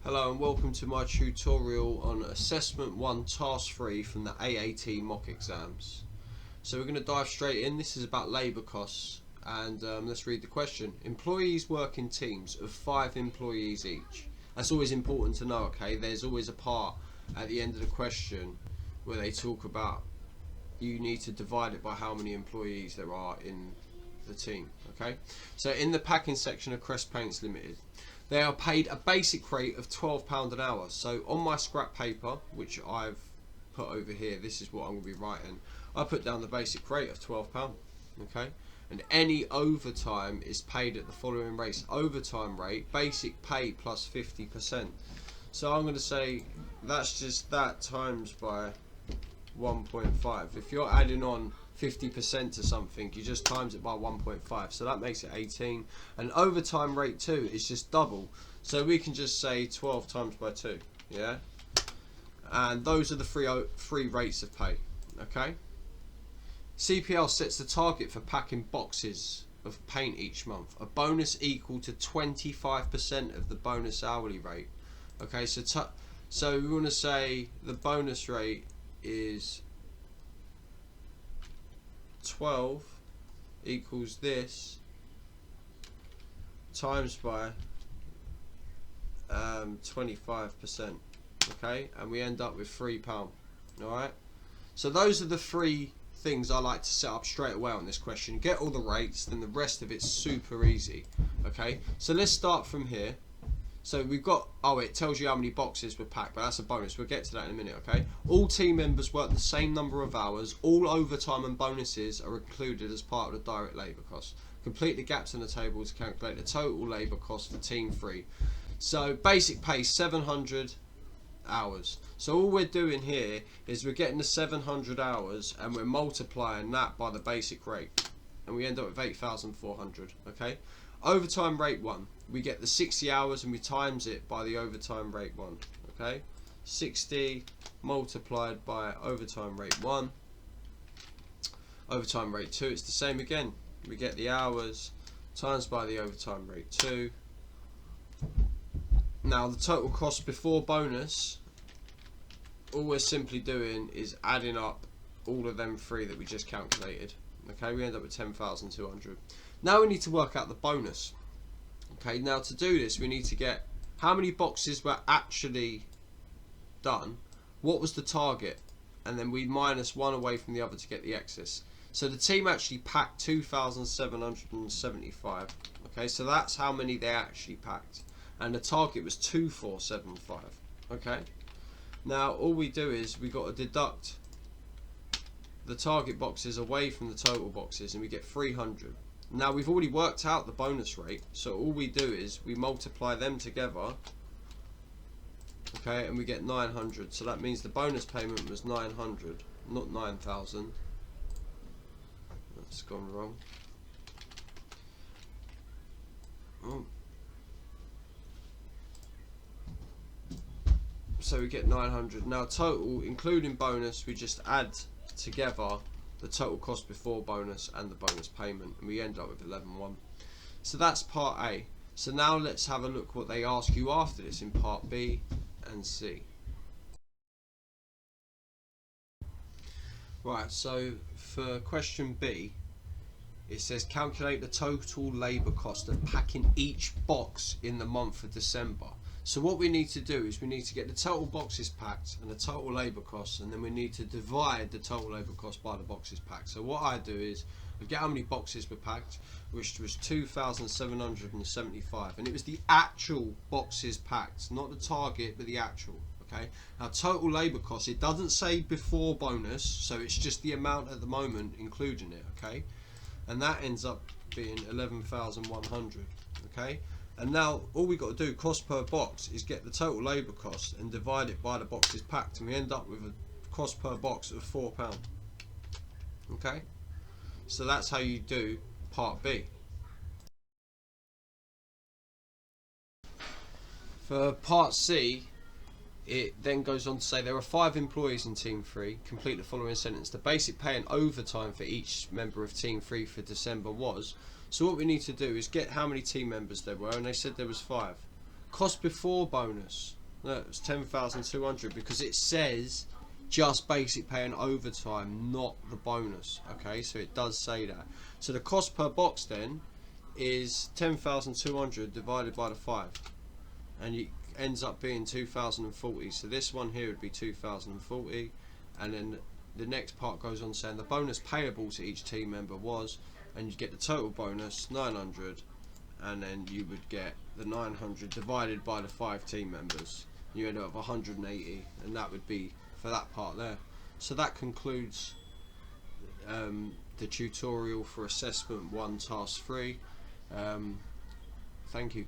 Hello and welcome to my tutorial on Assessment 1 Task 3 from the AAT mock exams. So we're going to dive straight in. This is about labour costs and let's read the question. Employees work in teams of 5 employees each. That's always important to know, okay? There's always a part at the end of the question where they talk about you need to divide it by how many employees there are in the team, okay? So in the packing section of Crest Paints Limited, they are paid a basic rate of £12 an hour. So on my scrap paper, which I've put over here, this is what I'm going to be writing. I put down the basic rate of £12, okay? And any overtime is paid at the following rates. Overtime rate, basic pay plus 50%. So I'm going to say that's just that times by 1.5. If you're adding on 50% to something, you just times it by 1.5, so that makes it 18. And overtime rate 2 is just double, so we can just say 12 times by 2, yeah? And those are the three rates of pay, okay? CPL sets the target for packing boxes of paint each month, a bonus equal to 25% of the bonus hourly rate, okay? So we want to say the bonus rate is 12 equals this times by 25%, okay, and we end up with £3. Alright, so those are the three things I like to set up straight away on this question. Get all the rates, then the rest of it's super easy. Okay, so let's start from here. So we've got, oh, it tells you how many boxes were packed, but that's a bonus. We'll get to that in a minute, okay? All team members work the same number of hours. All overtime and bonuses are included as part of the direct labour costs. Complete the gaps in the table to calculate the total labour cost for team 3. So basic pay 700 hours. So all we're doing here is we're getting the 700 hours and we're multiplying that by the basic rate. And we end up with 8,400, okay? Overtime rate 1. We get the 60 hours and we times it by the overtime rate 1, okay? 60 multiplied by overtime rate 1. Overtime rate 2, it's the same again. We get the hours times by the overtime rate 2. Now the total cost before bonus, all we're simply doing is adding up all of them three that we just calculated. Okay, we end up with 10,200. Now we need to work out the bonus. Okay, now to do this we need to get how many boxes were actually done, what was the target, and then we minus one away from the other to get the excess. So the team actually packed 2,775. Okay, so that's how many they actually packed, and the target was 2,475. Okay, now all we do is we got to deduct the target boxes away from the total boxes and we get 300. Now we've already worked out the bonus rate, so all we do is we multiply them together, okay, and we get 900. So that means the bonus payment was 900, not 9,000. That's gone wrong. Oh. So we get 900. Now total, including bonus, we just add together the total cost before bonus and the bonus payment, and we end up with 11,100. So that's part A. So now let's have a look what they ask you after this in part B and C. Right, so for question B, it says calculate the total labour cost of packing each box in the month of December. So what we need to do is we need to get the total boxes packed and the total labour costs, and then we need to divide the total labour cost by the boxes packed. So what I do is I get how many boxes were packed, which was 2,775, and it was the actual boxes packed, not the target but the actual. Okay, now total labour cost, it doesn't say before bonus, so it's just the amount at the moment including it, okay, and that ends up being 11,100. okay. And now all we got to do, cost per box, is get the total labour cost and divide it by the boxes packed, and we end up with a cost per box of £4. Okay, so that's how you do part B. For part C, it then goes on to say there are 5 employees in team 3. Complete the following sentence. The basic pay and overtime for each member of team 3 for December was. So what we need to do is get how many team members there were, and they said there was 5. Cost before bonus. No, it was 10,200 because it says just basic pay and overtime, not the bonus. Okay, so it does say that. So the cost per box then is 10,200 divided by the 5, and it ends up being 2,040. So this one here would be 2,040, and then the next part goes on saying the bonus payable to each team member was, and you get the total bonus 900, and then you would get the 900 divided by the 5 team members. You end up with 180, and that would be for that part there. So that concludes the tutorial for assessment 1 task 3. Thank you.